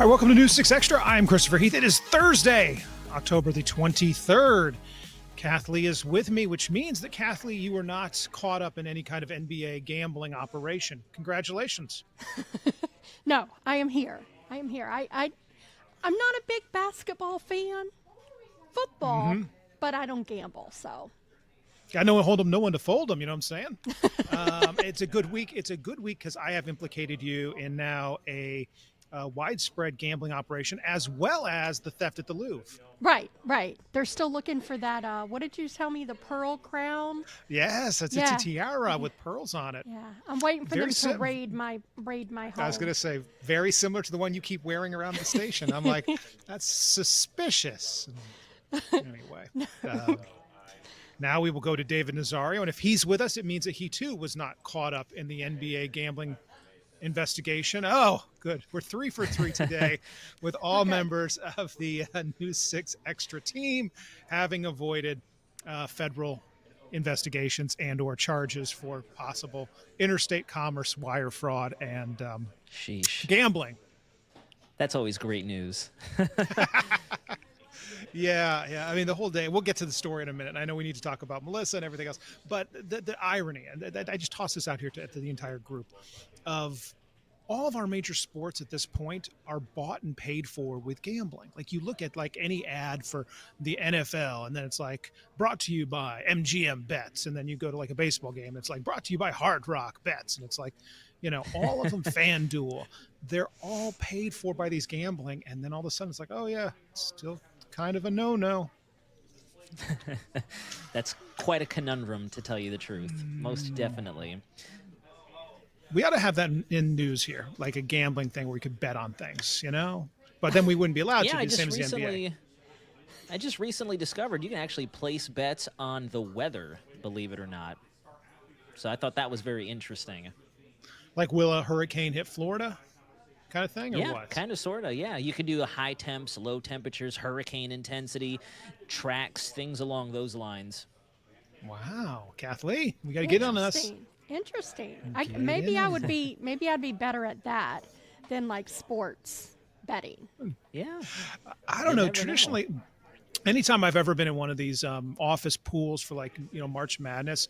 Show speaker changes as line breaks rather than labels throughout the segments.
All right, welcome to News 6 Extra. I'm Christopher Heath. It is Thursday, October the 23rd. Kathleen is with me, which means that, Kathleen, you were not caught up in any kind of NBA gambling operation. Congratulations.
No, I am here. I'm not a big basketball fan. Football, but I don't gamble, so.
Got no one to hold them, no one to fold them, you know what I'm saying? It's a good week. It's a good week because I have implicated you in now a widespread gambling operation as well as the theft at the Louvre.
Right. They're still looking for that, what did you tell me, the pearl crown?
Yes, it's a tiara with pearls on it.
Yeah, I'm waiting for them to raid my home.
I was going to say, very similar to the one you keep wearing around the station. I'm like, that's suspicious. Anyway, now we will go to David Nazario, and if he's with us, it means that he too was not caught up in the NBA gambling investigation. Oh, good. We're 3 for 3 today with all members of the News 6 Extra team having avoided federal investigations and or charges for possible interstate commerce, wire fraud, and gambling.
That's always great news.
Yeah. I mean, the whole day, we'll get to the story in a minute. I know we need to talk about Melissa and everything else, but the irony, and I just toss this out here to the entire group, of all of our major sports at this point are bought and paid for with gambling. Like, you look at like any ad for the NFL, and then it's like brought to you by MGM Bets. And then you go to like a baseball game, it's like brought to you by Hard Rock Bets. And it's like, all of them, FanDuel, they're all paid for by these gambling. And then all of a sudden it's like, oh yeah, it's still kind of a no-no.
That's quite a conundrum, to tell you the truth. Most definitely.
We ought to have that in news here, like a gambling thing where we could bet on things, But then we wouldn't be allowed to do the same as the NBA.
I just recently discovered you can actually place bets on the weather, believe it or not. So I thought that was very interesting.
Like, will a hurricane hit Florida kind of thing, or
yeah,
what?
Kind of, sort of, yeah. You could do a high temps, low temperatures, hurricane intensity, tracks, things along those lines.
Wow, Kathleen, we got to get on this.
Interesting. Maybe I'd be better at that than like sports betting.
Yeah.
I don't know. Traditionally, anytime I've ever been in one of these office pools for like, March Madness,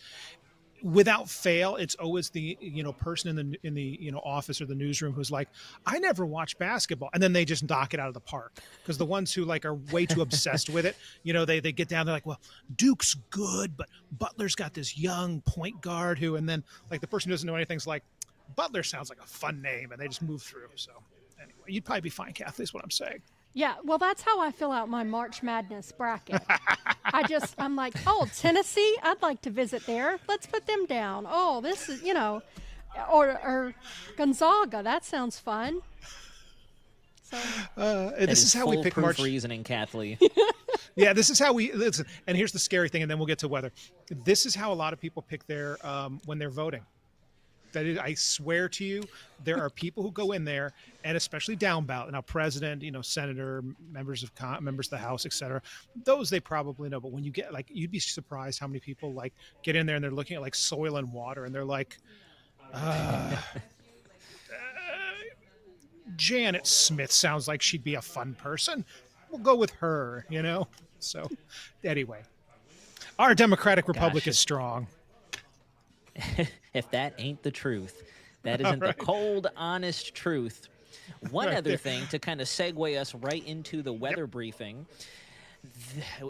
without fail, it's always the person in the office or the newsroom who's like, I never watch basketball, and then they just knock it out of the park, because the ones who like are way too obsessed with it, they get down, they're like, well, Duke's good, but Butler's got this young point guard who, and then like the person who doesn't know anything's like, Butler sounds like a fun name, and they just move through. So anyway, you'd probably be fine, Kathleen, is what I'm saying.
Yeah, well, that's how I fill out my March Madness bracket. I'm like, oh, Tennessee, I'd like to visit there. Let's put them down. Oh, this is, or Gonzaga. That sounds fun. So
this is how we pick March
reasoning, Kathleen.
Yeah, this is how we listen. And here's the scary thing, and then we'll get to weather. This is how a lot of people pick their when they're voting. That is, I swear to you, there are people who go in there, and especially down ballot. Now, president, senator, members of the House, etc. Those they probably know. But when you get you'd be surprised how many people get in there and they're looking at like soil and water, and they're like, Janet Smith sounds like she'd be a fun person. We'll go with her, So, anyway, our democratic republic is strong.
If that ain't the truth, that isn't the cold, honest truth. One other thing to kind of segue us right into the weather briefing.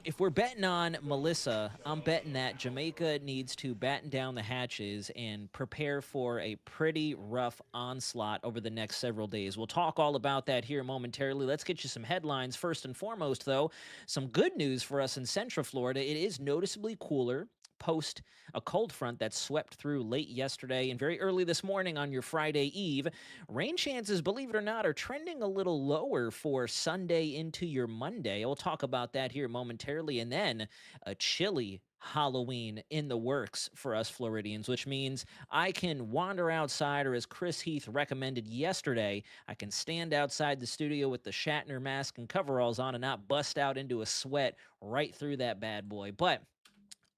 If we're betting on Melissa, I'm betting that Jamaica needs to batten down the hatches and prepare for a pretty rough onslaught over the next several days. We'll talk all about that here momentarily. Let's get you some headlines. First and foremost, though, some good news for us in Central Florida. It is noticeably cooler post a cold front that swept through late yesterday and very early this morning on your Friday Eve. Rain chances, believe it or not, are trending a little lower for Sunday into your Monday. We'll talk about that here momentarily. And then a chilly Halloween in the works for us Floridians, which means I can wander outside, or as Chris Heath recommended yesterday, I can stand outside the studio with the Shatner mask and coveralls on and not bust out into a sweat right through that bad boy. But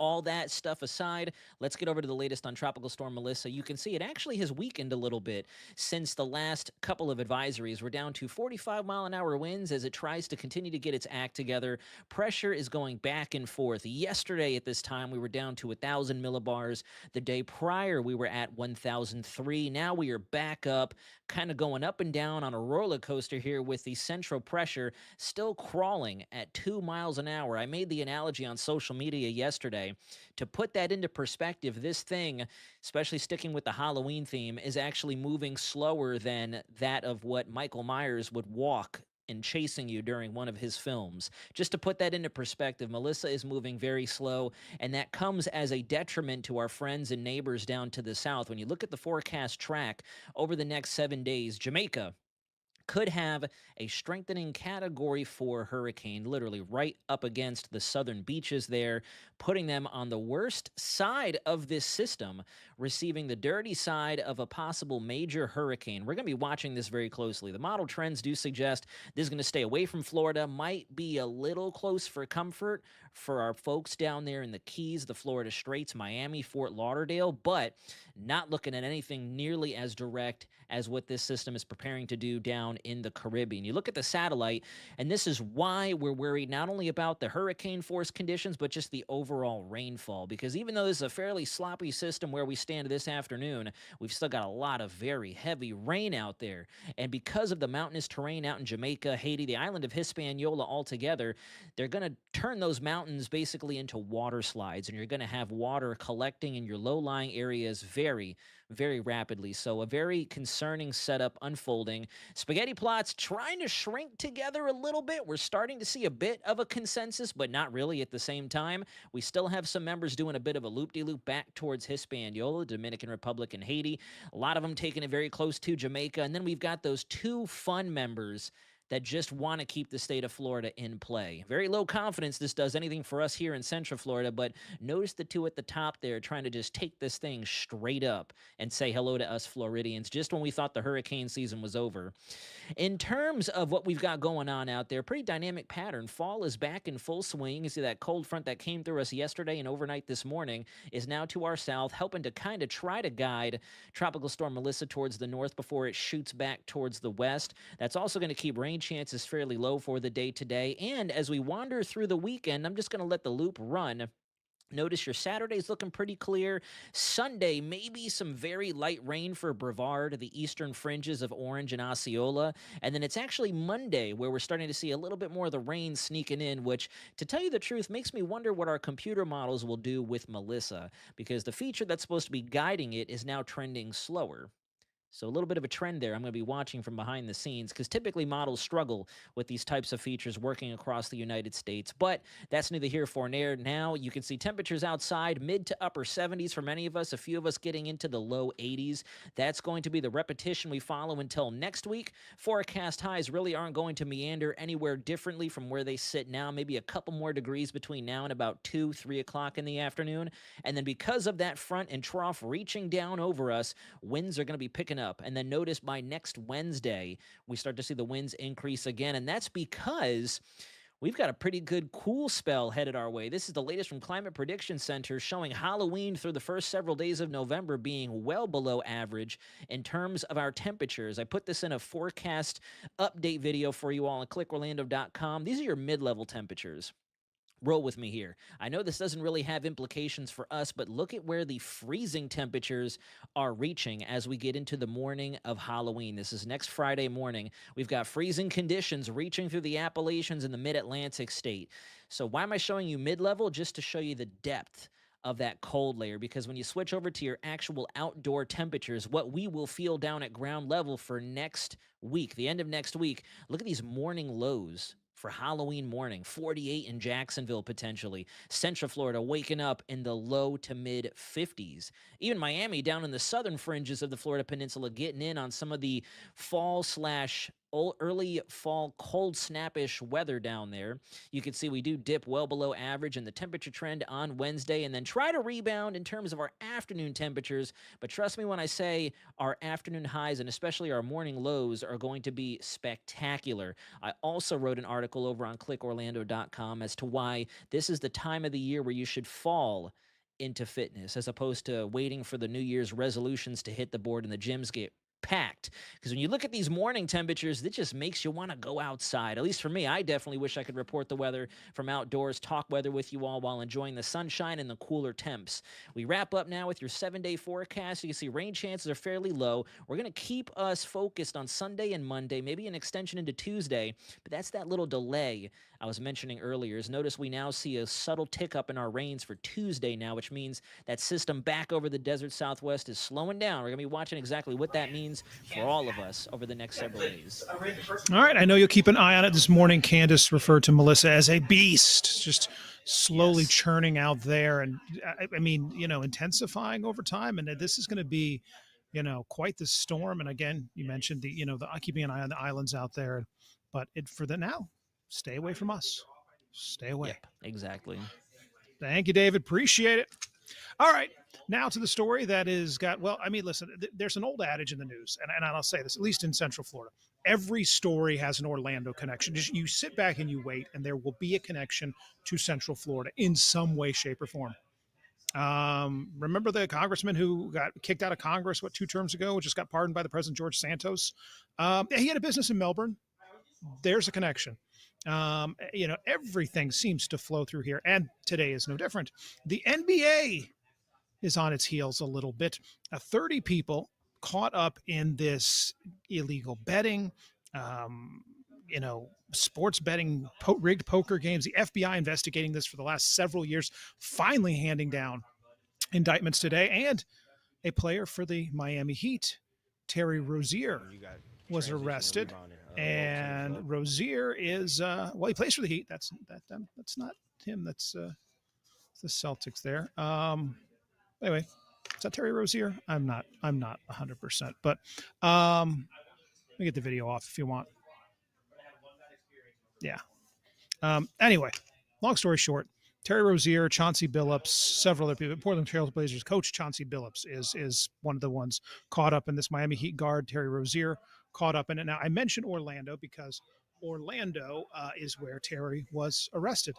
all that stuff aside, let's get over to the latest on Tropical Storm Melissa. You can see it actually has weakened a little bit since the last couple of advisories. We're down to 45-mile-an-hour winds as it tries to continue to get its act together. Pressure is going back and forth. Yesterday at this time, we were down to 1,000 millibars. The day prior, we were at 1,003. Now we are back up, kind of going up and down on a roller coaster here with the central pressure still crawling at 2 miles an hour. I made the analogy on social media yesterday. To put that into perspective, this thing, especially sticking with the Halloween theme, is actually moving slower than that of what Michael Myers would walk and chasing you during one of his films. Just to put that into perspective, Melissa is moving very slow, and that comes as a detriment to our friends and neighbors down to the south. When you look at the forecast track over the next 7 days, Jamaica could have a strengthening category 4 hurricane, literally right up against the southern beaches there, putting them on the worst side of this system, receiving the dirty side of a possible major hurricane. We're going to be watching this very closely. The model trends do suggest this is going to stay away from Florida, might be a little close for comfort for our folks down there in the Keys, the Florida Straits, Miami, Fort Lauderdale, but not looking at anything nearly as direct as what this system is preparing to do down in the Caribbean. You look at the satellite, and this is why we're worried not only about the hurricane force conditions, but just the overall rainfall. Because even though this is a fairly sloppy system where we stand this afternoon, we've still got a lot of very heavy rain out there. And because of the mountainous terrain out in Jamaica, Haiti, the island of Hispaniola altogether, they're going to turn those mountains basically into water slides, and you're going to have water collecting in your low-lying areas very, very rapidly. So a very concerning setup unfolding. Spaghetti plots trying to shrink together a little bit. We're starting to see a bit of a consensus, but not really at the same time. We still have some members doing a bit of a loop-de-loop back towards Hispaniola, Dominican Republic, and Haiti. A lot of them taking it very close to Jamaica. And then we've got those two fun members that just want to keep the state of Florida in play. Very low confidence this does anything for us here in Central Florida, but notice the two at the top there trying to just take this thing straight up and say hello to us Floridians just when we thought the hurricane season was over. In terms of what we've got going on out there, pretty dynamic pattern. Fall is back in full swing. You see that cold front that came through us yesterday and overnight this morning is now to our south, helping to kind of try to guide Tropical Storm Melissa towards the north before it shoots back towards the west. That's also going to keep rain chances fairly low for the day today. And as we wander through the weekend, I'm just going to let the loop run. Notice your Saturday's looking pretty clear. Sunday, maybe some very light rain for Brevard, the eastern fringes of Orange and Osceola. And then it's actually Monday where we're starting to see a little bit more of the rain sneaking in, which, to tell you the truth, makes me wonder what our computer models will do with Melissa, because the feature that's supposed to be guiding it is now trending slower. So a little bit of a trend there I'm going to be watching from behind the scenes, because typically models struggle with these types of features working across the United States. But that's neither here nor there. Now you can see temperatures outside, mid to upper 70s for many of us, a few of us getting into the low 80s. That's going to be the repetition we follow until next week. Forecast highs really aren't going to meander anywhere differently from where they sit now, maybe a couple more degrees between now and about 2, 3 o'clock in the afternoon. And then because of that front and trough reaching down over us, winds are going to be picking up. And then notice by next Wednesday, we start to see the winds increase again. And that's because we've got a pretty good cool spell headed our way. This is the latest from Climate Prediction Center showing Halloween through the first several days of November being well below average in terms of our temperatures. I put this in a forecast update video for you all at clickorlando.com. These are your mid-level temperatures. Roll with me here. I know this doesn't really have implications for us, but look at where the freezing temperatures are reaching as we get into the morning of Halloween. This is next Friday morning. We've got freezing conditions reaching through the Appalachians and the mid-Atlantic state. So why am I showing you mid-level? Just to show you the depth of that cold layer, because when you switch over to your actual outdoor temperatures, what we will feel down at ground level for next week, the end of next week, look at these morning lows. For Halloween morning, 48 in Jacksonville potentially. Central Florida waking up in the low to mid 50s. Even Miami down in the southern fringes of the Florida Peninsula getting in on some of the fall / early fall cold snappish weather down there. You can see we do dip well below average in the temperature trend on Wednesday and then try to rebound in terms of our afternoon temperatures. But trust me when I say our afternoon highs and especially our morning lows are going to be spectacular. I also wrote an article over on clickorlando.com as to why this is the time of the year where you should fall into fitness as opposed to waiting for the New Year's resolutions to hit the board and the gyms get packed. Because when you look at these morning temperatures, it just makes you want to go outside. At least for me, I definitely wish I could report the weather from outdoors, talk weather with you all while enjoying the sunshine and the cooler temps. We wrap up now with your 7-day forecast. You can see rain chances are fairly low. We're going to keep us focused on Sunday and Monday, maybe an extension into Tuesday, but that's that little delay I was mentioning earlier. Is notice we now see a subtle tick up in our rains for Tuesday now, which means that system back over the desert Southwest is slowing down. We're going to be watching exactly what that means for all of us over the next several days.
All right, I know you'll keep an eye on it. This morning, Candace referred to Melissa as a beast, just slowly churning out there, and I mean, intensifying over time. And this is going to be, quite the storm. And again, you mentioned the keeping an eye on the islands out there, but for the now, stay away from us. Stay away.
Yep, exactly.
Thank you, David. Appreciate it. All right. Now to the story that is listen, there's an old adage in the news, and I'll say this, at least in Central Florida. Every story has an Orlando connection. Just you sit back and you wait, and there will be a connection to Central Florida in some way, shape, or form. Remember the congressman who got kicked out of Congress, 2 terms ago, just got pardoned by the president, George Santos? He had a business in Melbourne. There's a connection. Everything seems to flow through here, and today is no different. The NBA is on its heels a little bit. 30 people caught up in this illegal betting, sports betting, rigged poker games. The FBI investigating this for the last several years, finally handing down indictments today. And a player for the Miami Heat, Terry Rozier, was arrested. And Rozier is, he plays for the Heat. That's not him. That's the Celtics there. Anyway, is that Terry Rozier? I'm not 100%, but let me get the video off if you want. Yeah. Anyway, long story short, Terry Rozier, Chauncey Billups, several other people. Portland Trail Blazers coach Chauncey Billups is one of the ones caught up in this. Miami Heat guard Terry Rozier caught up in it. Now, I mentioned Orlando because Orlando is where Terry was arrested.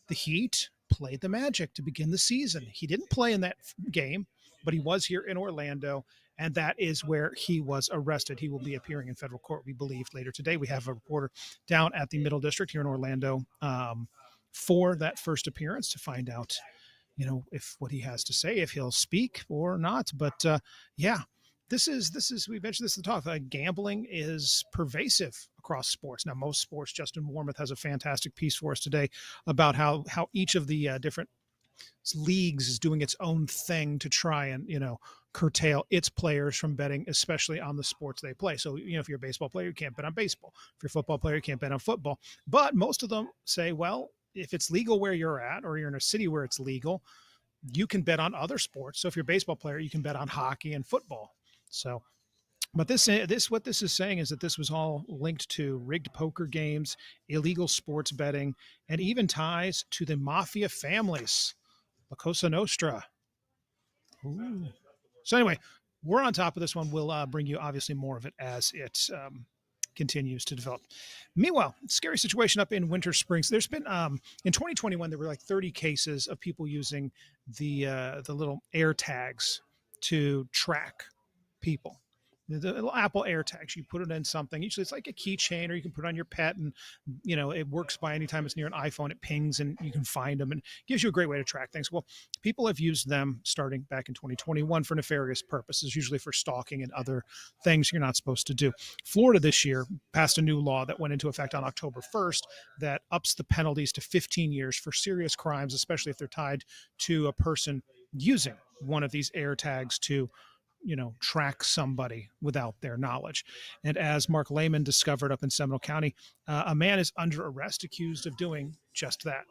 The Heat played the Magic to begin the season. He didn't play in that game, but he was here in Orlando, and that is where he was arrested. He will be appearing in federal court, we believe, later today. We have a reporter down at the Middle District here in Orlando for that first appearance to find out, if what he has to say, if he'll speak or not. But this is we mentioned this in the talk. Gambling is pervasive across sports. Now, most sports, Justin Warmoth has a fantastic piece for us today about how each of the different leagues is doing its own thing to try and, curtail its players from betting, especially on the sports they play. So, if you're a baseball player, you can't bet on baseball. If you're a football player, you can't bet on football. But most of them say, well, if it's legal where you're at, or you're in a city where it's legal, you can bet on other sports. So if you're a baseball player, you can bet on hockey and football. So, but what this is saying is that this was all linked to rigged poker games, illegal sports betting, and even ties to the mafia families, La Cosa Nostra. Ooh. So anyway, we're on top of this one. We'll bring you obviously more of it as it continues to develop. Meanwhile, scary situation up in Winter Springs. There's been in 2021 there were like 30 cases of people using the little air tags to track people. The little Apple AirTags, you put it in something. Usually it's like a keychain, or you can put it on your pet, and it works by any time it's near an iPhone. It pings and you can find them, and gives you a great way to track things. Well, people have used them starting back in 2021 for nefarious purposes, usually for stalking and other things you're not supposed to do. Florida this year passed a new law that went into effect on October 1st that ups the penalties to 15 years for serious crimes, especially if they're tied to a person using one of these AirTags to track somebody without their knowledge. And as Mark Lehman discovered up in Seminole County, a man is under arrest accused of doing just that.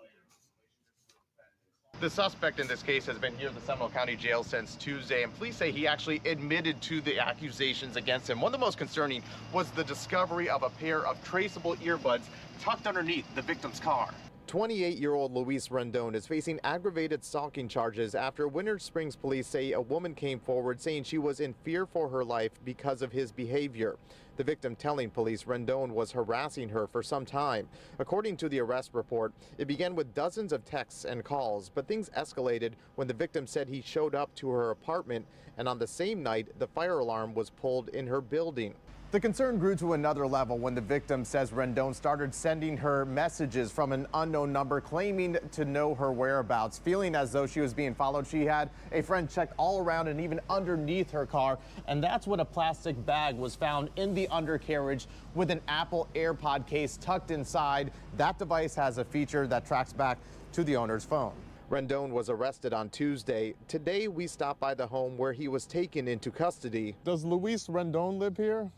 The suspect in this case has been here at the Seminole County Jail since Tuesday, and police say he actually admitted to the accusations against him. One of the most concerning was the discovery of a pair of traceable earbuds tucked underneath the victim's car. 28-year-old Luis Rendon is facing aggravated stalking charges after Winter Springs police say a woman came forward saying she was in fear for her life because of his behavior. The victim telling police Rendon was harassing her for some time. According to the arrest report, it began with dozens of texts and calls, but things escalated when the victim said he showed up to her apartment, and on the same night, the fire alarm was pulled in her building. The concern grew to another level when the victim says Rendon started sending her messages from an unknown number claiming to know her whereabouts. Feeling as though she was being followed, she had a friend check all around and even underneath her car. And that's when a plastic bag was found in the undercarriage with an Apple AirPod case tucked inside. That device has a feature that tracks back to the owner's phone. Rendon was arrested on Tuesday. Today, we stopped by the home where he was taken into custody.
Does Luis Rendon live here?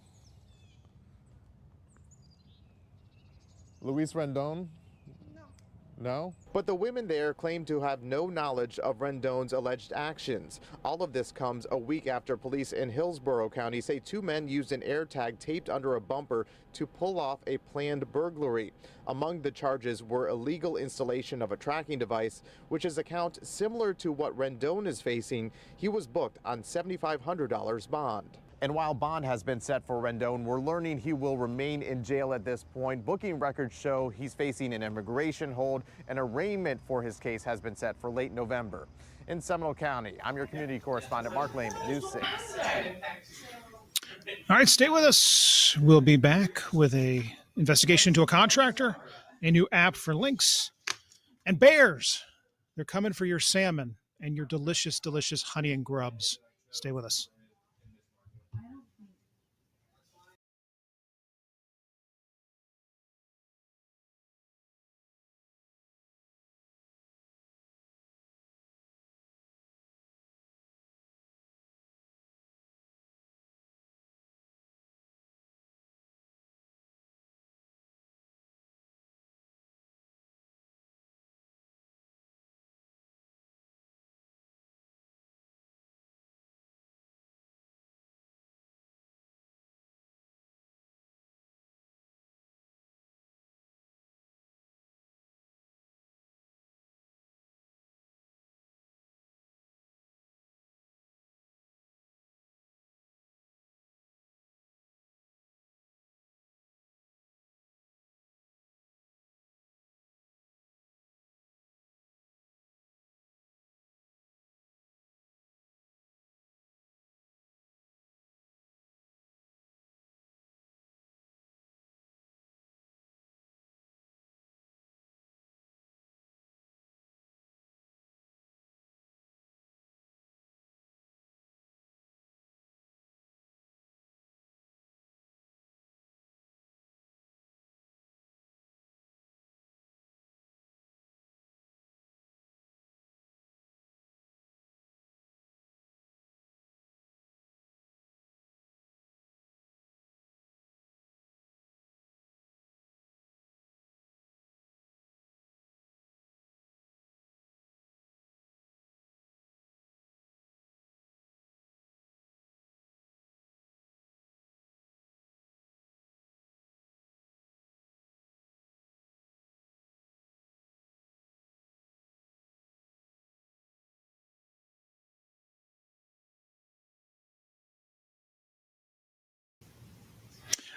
Luis Rendon? No?
But the women there claim to have no knowledge of Rendon's alleged actions. All of this comes a week after police in Hillsborough County say two men used an AirTag taped under a bumper to pull off a planned burglary. Among the charges were illegal installation of a tracking device, which is a count similar to what Rendon is facing. He was booked on $7,500 bond. And while bond has been set for Rendon, we're learning he will remain in jail at this point. Booking records show he's facing an immigration hold. An arraignment for his case has been set for late November. In Seminole County, I'm your community correspondent, Mark Lehman, News 6.
All right, stay with us. We'll be back with a investigation into a contractor, a new app for lynx, and bears. They're coming for your salmon and your delicious, delicious honey and grubs. Stay with us.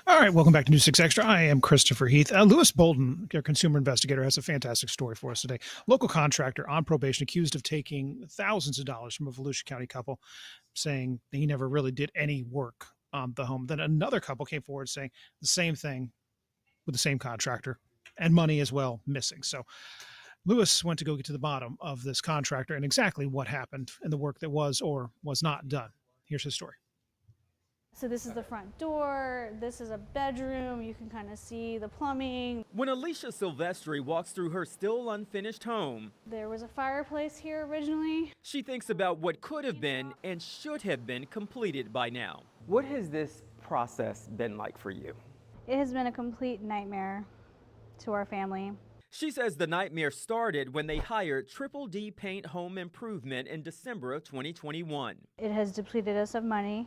All right, welcome back to News 6 Extra. I am Christopher Heath. Lewis Bolden, our consumer investigator, has a fantastic story for us today. Local contractor on probation accused of taking thousands of dollars from a Volusia County couple, saying he never really did any work on the home. Then another couple came forward saying the same thing with the same contractor and money as well missing. So Lewis went to go get to the bottom of this contractor and exactly what happened and the work that was or was not done. Here's his story.
So this is the front door, this is a bedroom, you can kind of see the plumbing.
When Alicia Silvestri walks through her still unfinished home,
There was a fireplace here originally.
she thinks about what could have been and should have been completed by now.
What has this process been like for you?
It has been a complete nightmare to our family.
She says the nightmare started when they hired Triple D Paint Home Improvement in December of 2021.
It has depleted us of money.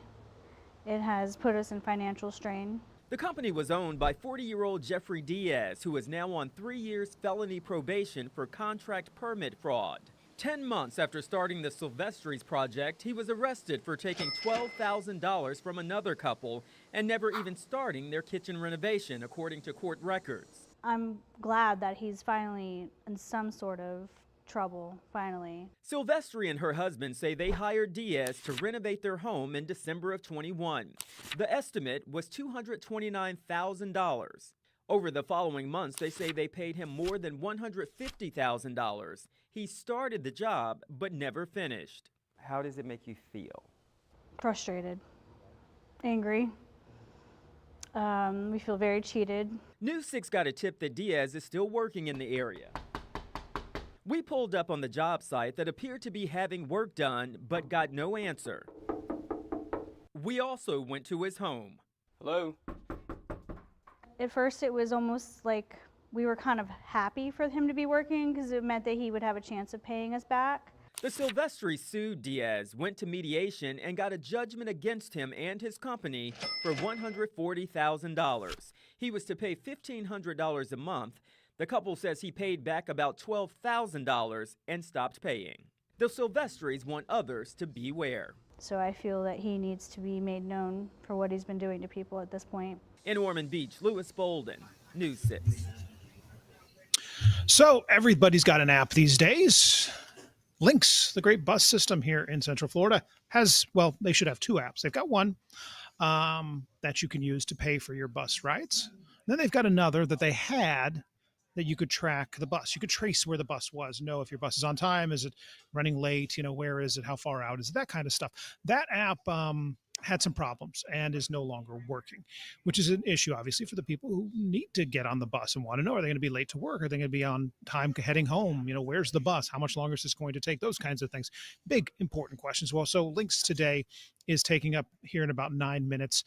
It has put us in financial strain.
The company was owned by 40-year-old Jeffrey Diaz, who is now on 3 years felony probation for contract permit fraud. 10 months after starting the Silvestris project, he was arrested for taking $12,000 from another couple and never even starting their kitchen renovation, according to court records.
I'm glad that he's finally in some sort of trouble, finally.
Silvestri and her husband say they hired Diaz to renovate their home in December of 21. The estimate was $229,000. Over the following months, they say they paid him more than $150,000. He started the job, but never finished.
How does it make you feel?
Frustrated, angry. We feel very cheated.
News 6 got a tip that Diaz is still working in the area. We pulled up on the job site that appeared to be having work done, but got no answer. We also went to his home.
Hello?
At first, it was almost like we were kind of happy for him to be working because it meant that he would have a chance of paying us back.
The Silvestris sued Diaz, went to mediation, and got a judgment against him and his company for $140,000. He was to pay $1,500 a month. The couple says he paid back about $12,000 and stopped paying. The Silvestris want others to beware.
So I feel that he needs to be made known for what he's been doing to people at this point.
In Ormond Beach, Louis Bolden, News 6.
So everybody's got an app these days. Lynx, the great bus system here in Central Florida, has, well, they should have two apps. They've got one that you can use to pay for your bus rides. Then they've got another that they had that you could track the bus. You could trace where the bus was, know if your bus is on time, is it running late, where is it, how far out is it, that kind of stuff. That app had some problems and is no longer working, which is an issue, obviously, for the people who need to get on the bus and want to know, are they going to be late to work? Are they going to be on time heading home? Where's the bus? How much longer is this going to take? Those kinds of things. Big, important questions. Well, so Lynx today is taking up here in about 9 minutes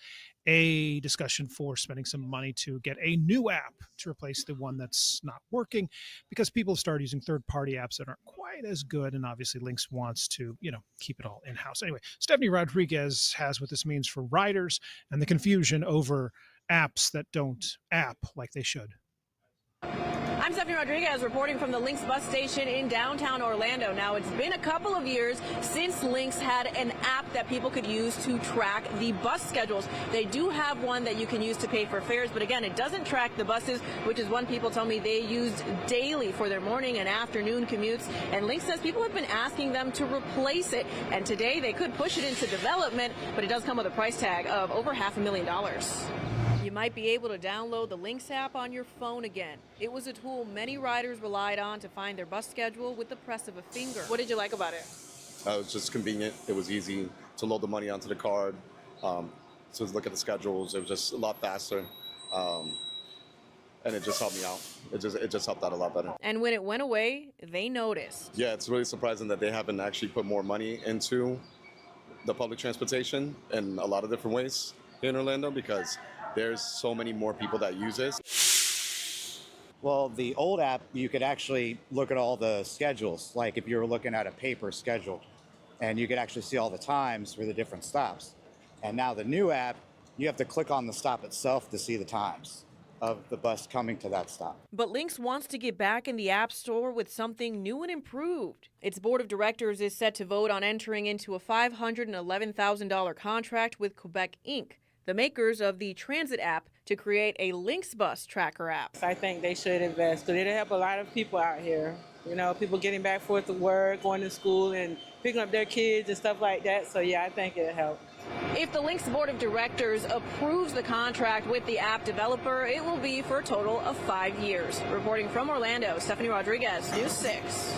a discussion for spending some money to get a new app to replace the one that's not working, because people start using third-party apps that aren't quite as good, and obviously Lynx wants to, keep it all in-house. Anyway, Stephanie Rodriguez has what this means for riders and the confusion over apps that don't app like they should.
I'm Stephanie Rodriguez reporting from the Lynx bus station in downtown Orlando. Now, it's been a couple of years since Lynx had an app that people could use to track the bus schedules. They do have one that you can use to pay for fares, but again, it doesn't track the buses, which is one people tell me they used daily for their morning and afternoon commutes. And Lynx says people have been asking them to replace it, and today they could push it into development, but it does come with a price tag of over $500,000. You might be able to download the Lynx app on your phone again. It was a tool many riders relied on to find their bus schedule with the press of a finger. What did you like about it?
It was just convenient. It was easy to load the money onto the card, to look at the schedules. It was just a lot faster, and it just helped me out. It just helped out a lot better.
And when it went away, they noticed.
Yeah, it's really surprising that they haven't actually put more money into the public transportation in a lot of different ways here in Orlando, because there's so many more people that use this.
Well, the old app, you could actually look at all the schedules, like if you were looking at a paper schedule, and you could actually see all the times for the different stops. And now the new app, you have to click on the stop itself to see the times of the bus coming to that stop.
But Lynx wants to get back in the App Store with something new and improved. Its board of directors is set to vote on entering into a $511,000 contract with Quebec Inc., the makers of the transit app, to create a Lynx bus tracker app.
I think they should invest, because it'll help a lot of people out here. People getting back forth to work, going to school, and picking up their kids and stuff like that. So yeah, I think it'll help.
If the Lynx board of directors approves the contract with the app developer, it will be for a total of 5 years. Reporting from Orlando, Stephanie Rodriguez, News 6.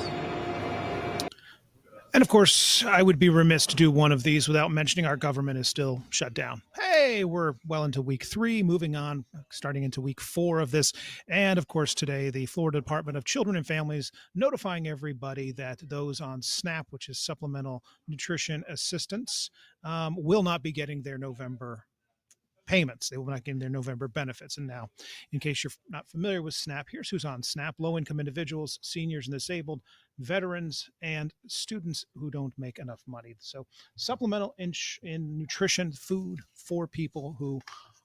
And of course, I would be remiss to do one of these without mentioning our government is still shut down. Hey, we're well into week 3, moving on, starting into week 4 of this. And of course, today, the Florida Department of Children and Families notifying everybody that those on SNAP, which is Supplemental Nutrition Assistance, will not be getting their November payments. They will not get their November benefits. And now, in case you're not familiar with SNAP, here's who's on SNAP: low-income individuals, seniors and disabled, veterans, and students who don't make enough money. So supplemental in nutrition, food for people who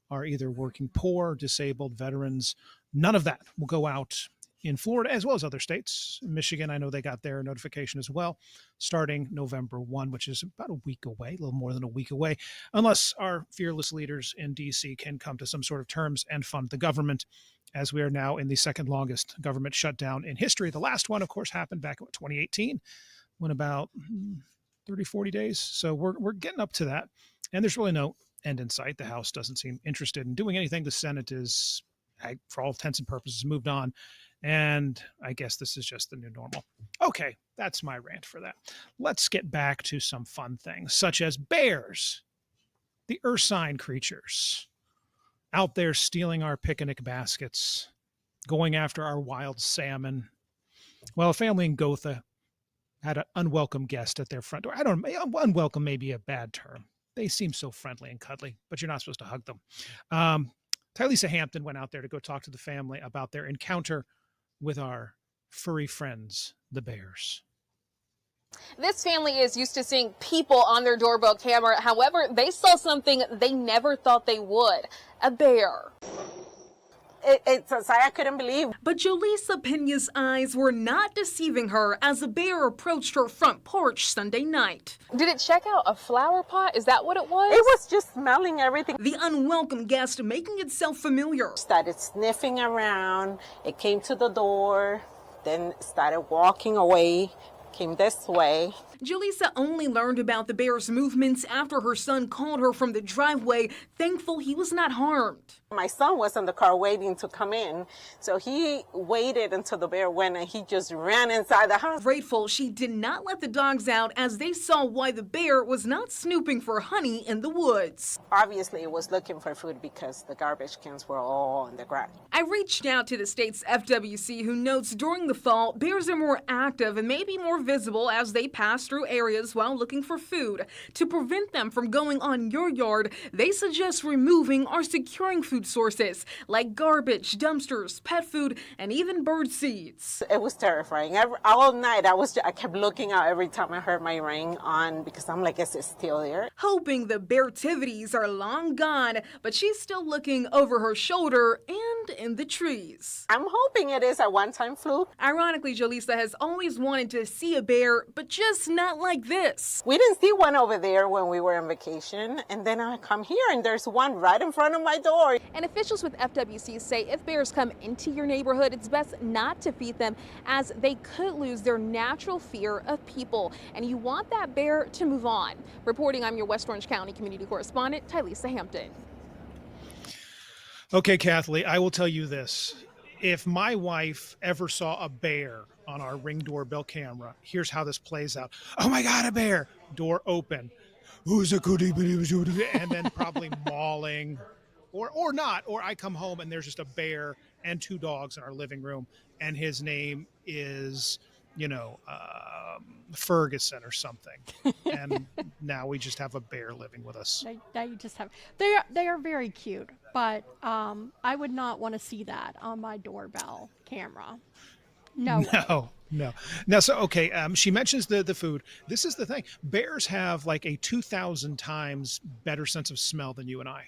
are either working poor, disabled, veterans. None of that will go out in Florida, as well as other states. Michigan, I know they got their notification as well, starting November 1, which is about a week away, a little more than a week away, unless our fearless leaders in D.C. can come to some sort of terms and fund the government, as we are now in the second longest government shutdown in history. The last one, of course, happened back in 2018, when about 30, 40 days. So we're getting up to that, and there's really no end in sight. The House doesn't seem interested in doing anything. The Senate is, for all intents and purposes, moved on. And I guess this is just the new normal. Okay, that's my rant for that. Let's get back to some fun things, such as bears, the ursine creatures, out there stealing our picnic baskets, going after our wild salmon. Well, a family in Gotha had an unwelcome guest at their front door. I don't know, unwelcome may be a bad term. They seem so friendly and cuddly, but you're not supposed to hug them. Tylisa Hampton went out there to go talk to the family about their encounter with our furry friends, the bears.
This family is used to seeing people on their doorbell camera. However, they saw something they never thought they would: a bear.
It's a sight I couldn't believe.
But Jolisa Pena's eyes were not deceiving her as a bear approached her front porch Sunday night.
Did it check out a flower pot? Is that what it was?
It was just smelling everything.
The unwelcome guest making itself familiar.
Started sniffing around. It came to the door, then started walking away, came this way.
Jolisa only learned about the bear's movements after her son called her from the driveway, thankful he was not harmed.
My son was in the car waiting to come in, so he waited until the bear went and he just ran inside the house.
Grateful she did not let the dogs out as they saw why the bear was not snooping for honey in the woods.
Obviously, it was looking for food because the garbage cans were all on the ground.
I reached out to the state's FWC, who notes during the fall, bears are more active and may be more visible as they pass through areas while looking for food. To prevent them from going on your yard, they suggest removing or securing food sources like garbage, dumpsters, pet food, and even bird seeds.
It was terrifying. All night I kept looking out every time I heard my ring on because I'm like, is it still there?
Hoping the beartivities are long gone, but she's still looking over her shoulder and in the trees.
I'm hoping it is a one-time fluke.
Ironically, Jolisa has always wanted to see a bear, but just not like this.
We didn't see one over there when we were on vacation, and then I come here and there's one right in front of my door.
And officials with FWC say if bears come into your neighborhood, it's best not to feed them as they could lose their natural fear of people. And you want that bear to move on. Reporting, I'm your West Orange County community correspondent, Tylisa Hampton.
Okay, Kathleen, I will tell you this. If my wife ever saw a bear on our Ring doorbell camera, here's how this plays out. Oh my God, a bear! Door open. Who's a goody? And then probably mauling. Or not, or I come home and there's just a bear and two dogs in our living room, and his name is, Ferguson or something. And now we just have a bear living with us.
Now you just have. They are very cute, but I would not want to see that on my doorbell camera. No. Now,
so, okay, she mentions the food. This is the thing. Bears have like a 2,000 times better sense of smell than you and I.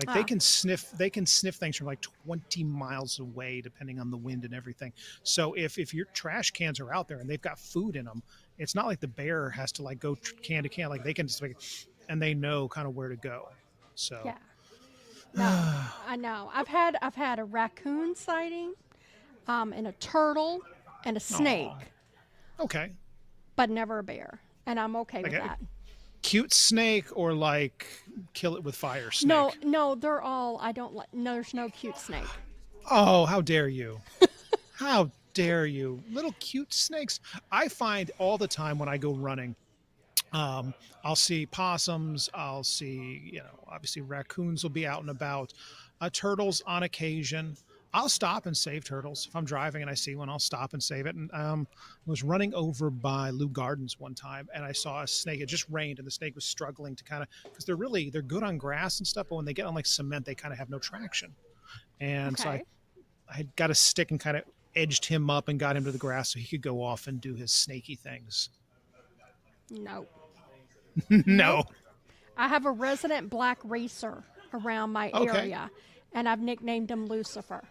Like they can sniff things from like 20 miles away, depending on the wind and everything. So if your trash cans are out there and they've got food in them, it's not like the bear has to like go can to can. Like they can just and they know kind of where to go. So
yeah, no, I know. I've had a raccoon sighting, and a turtle and a snake.
Aww. Okay,
but never a bear, and I'm okay with that.
Cute snake or like kill it with fire snake?
No, they're all, I don't like, no, there's no cute snake.
Oh, how dare you. How dare you. Little cute snakes. I find all the time when I go running, I'll see possums, I'll see, obviously raccoons will be out and about, turtles on occasion. I'll stop and save turtles. If I'm driving and I see one, I'll stop and save it. And I was running over by Lou Gardens one time, and I saw a snake. It just rained, and the snake was struggling to kind of, because they're good on grass and stuff, but when they get on like cement, they kind of have no traction. And so I had got a stick and kind of edged him up and got him to the grass so he could go off and do his snaky things.
No.
No.
Nope. I have a resident black racer around my area, and I've nicknamed him Lucifer.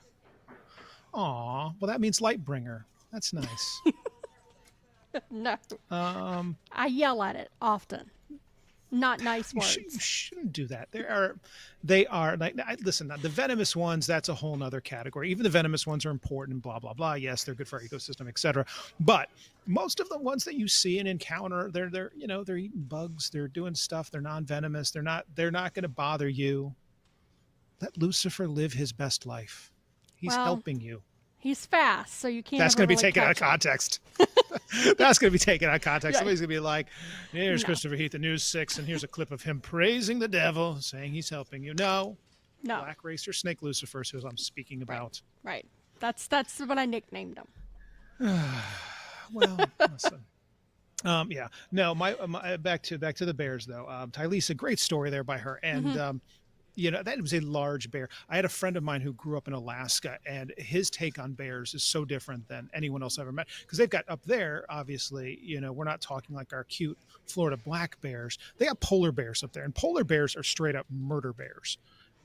Aw, well, that means light bringer. That's nice.
No. I yell at it often. Not nice words.
You shouldn't do that. They are like, listen, the venomous ones, that's a whole nother category. Even the venomous ones are important and blah, blah, blah. Yes, they're good for our ecosystem, etc. But most of the ones that you see and encounter, they're eating bugs, they're doing stuff, they're non-venomous, they're not going to bother you. Let Lucifer live his best life. He's helping you.
He's fast, so you can't.
That's going to be
really
taken out of context. That's going to be taken out of context.
Yeah.
Somebody's going to be like, here's Christopher Heath, the News 6, and here's a clip of him praising the devil, saying he's helping you. No. Black Racer Snake Lucifer is who I'm speaking about.
Right. That's what I nicknamed him.
Well, listen. Yeah. No, my back to the bears though. Tylisa, great story there by her, and that was a large bear. I had a friend of mine who grew up in Alaska, and his take on bears is so different than anyone else I've ever met, because they've got up there, obviously, we're not talking like our cute Florida black bears. They have polar bears up there, and polar bears are straight up murder bears.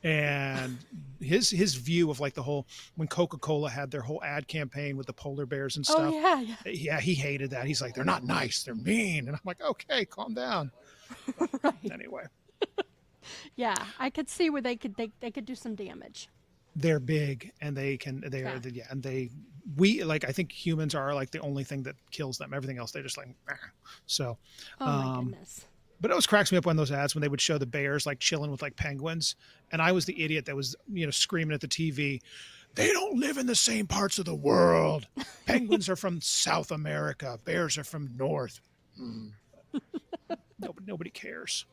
And his view of like the whole, when Coca-Cola had their whole ad campaign with the polar bears and stuff.
Oh,
yeah, he hated that. He's like, they're not nice, they're mean. And I'm like, okay, calm down. But anyway.
Yeah, I could see where they could do some damage.
They're big, and I think humans are like the only thing that kills them. Everything else, they're just like, ah. So.
Oh my goodness.
But it always cracks me up on those ads when they would show the bears like chilling with like penguins, and I was the idiot that was screaming at the TV, they don't live in the same parts of the world. Penguins are from South America. Bears are from North. Nobody cares.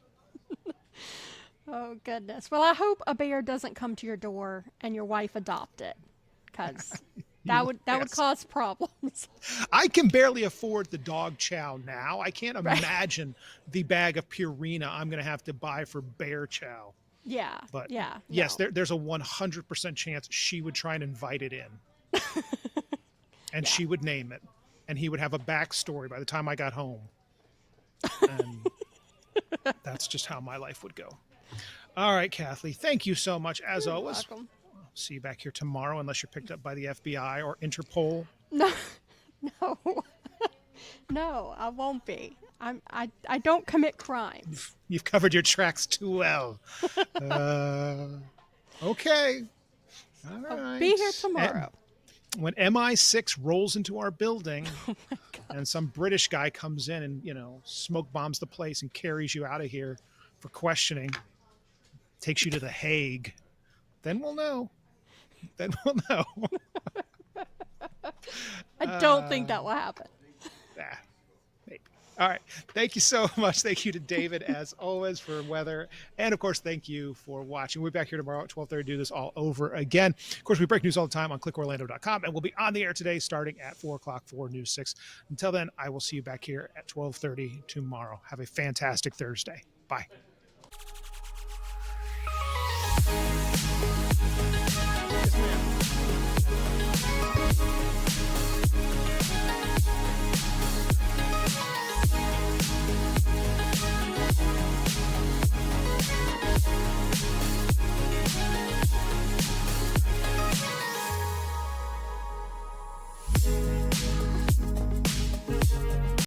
Oh, goodness. Well, I hope a bear doesn't come to your door and your wife adopt it, because that would cause problems.
I can barely afford the dog chow now. I can't imagine the bag of Purina I'm going to have to buy for bear chow.
Yeah.
But
yeah.
Yes, there's a 100% chance she would try and invite it in. And she would name it. And he would have a backstory by the time I got home. And that's just how my life would go. All right, Kathleen, thank you so much, as always.
Welcome.
I'll see you back here tomorrow, unless you're picked up by the FBI or Interpol.
No, I won't be. I don't commit crimes.
You've covered your tracks too well. Okay. All right.
I'll be here tomorrow.
And when MI6 rolls into our building and some British guy comes in and, smoke bombs the place and carries you out of here for questioning, takes you to The Hague, then we'll know.
I don't think that will happen.
Maybe. All right. Thank you so much. Thank you to David, as always, for weather. And, of course, thank you for watching. We'll be back here tomorrow at 12:30 to do this all over again. Of course, we break news all the time on clickorlando.com, and we'll be on the air today starting at 4 o'clock for News 6. Until then, I will see you back here at 12:30 tomorrow. Have a fantastic Thursday. Bye.